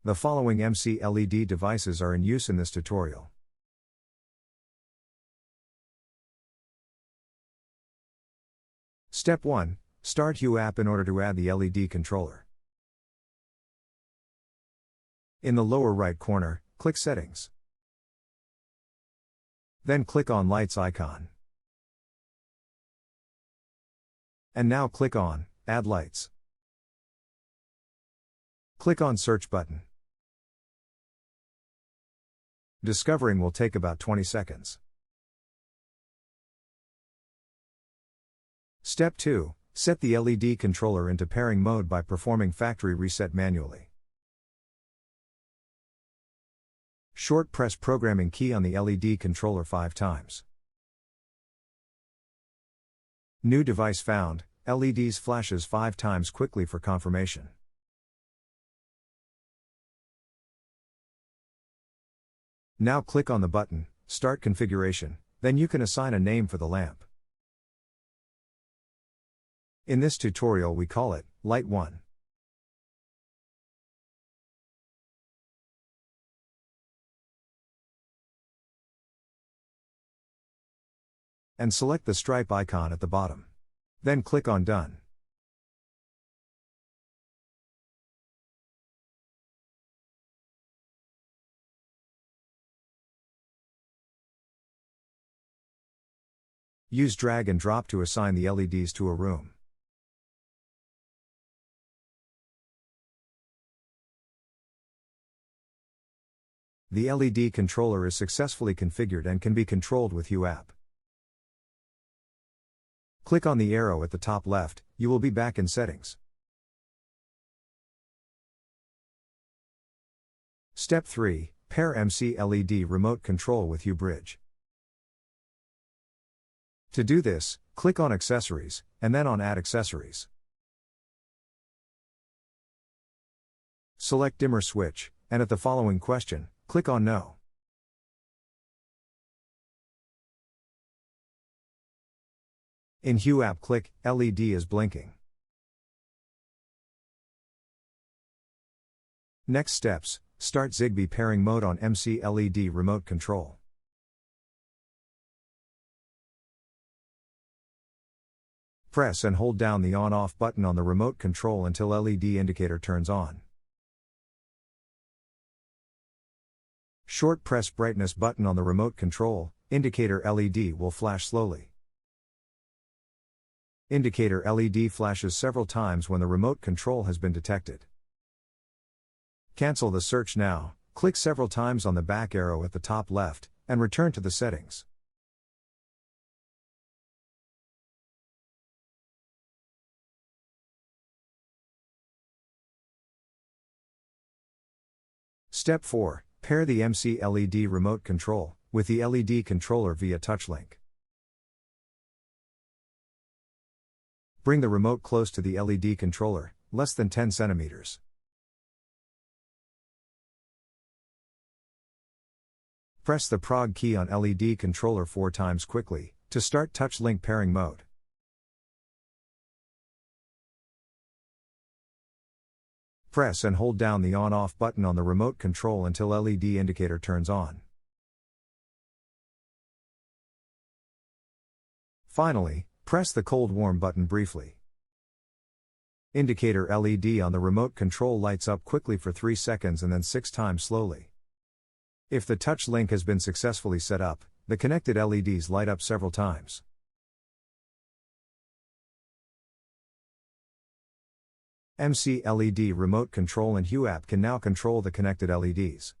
The following MC LED devices are in use in this tutorial. Step 1. Start Hue app in order to add the LED controller. In the lower right corner, click Settings. Then click on Lights icon. And now click on Add Lights. Click on Search button. Discovering will take about 20 seconds. Step 2. Set the LED controller into pairing mode by performing factory reset manually. Short press programming key on the LED controller 5 times. New device found, LEDs flashes 5 times quickly for confirmation. Now click on the button, Start Configuration, then you can assign a name for the lamp. In this tutorial we call it Light 1. And select the stripe icon at the bottom. Then click on Done. Use drag and drop to assign the LEDs to a room. The LED controller is successfully configured and can be controlled with Hue app. Click on the arrow at the top left, you will be back in Settings. Step 3. Pair MC LED remote control with Hue bridge. To do this, click on Accessories, and then on Add Accessories. Select Dimmer Switch, and at the following question, click on No. In Hue app click, LED is blinking. Next steps, start Zigbee pairing mode on MC LED remote control. Press and hold down the on-off button on the remote control until LED indicator turns on. Short press brightness button on the remote control, indicator LED will flash slowly. Indicator LED flashes several times when the remote control has been detected. Cancel the search now, click several times on the back arrow at the top left, and return to the settings. Step 4. Pair the MC LED remote control with the LED controller via touch link. Bring the remote close to the LED controller, less than 10 centimeters. Press the prog key on LED controller 4 times quickly to start touch link pairing mode. Press and hold down the on-off button on the remote control until LED indicator turns on. Finally, press the cold-warm button briefly. Indicator LED on the remote control lights up quickly for 3 seconds and then 6 times slowly. If the touch link has been successfully set up, the connected LEDs light up several times. MC LED remote control and Hue app can now control the connected LEDs.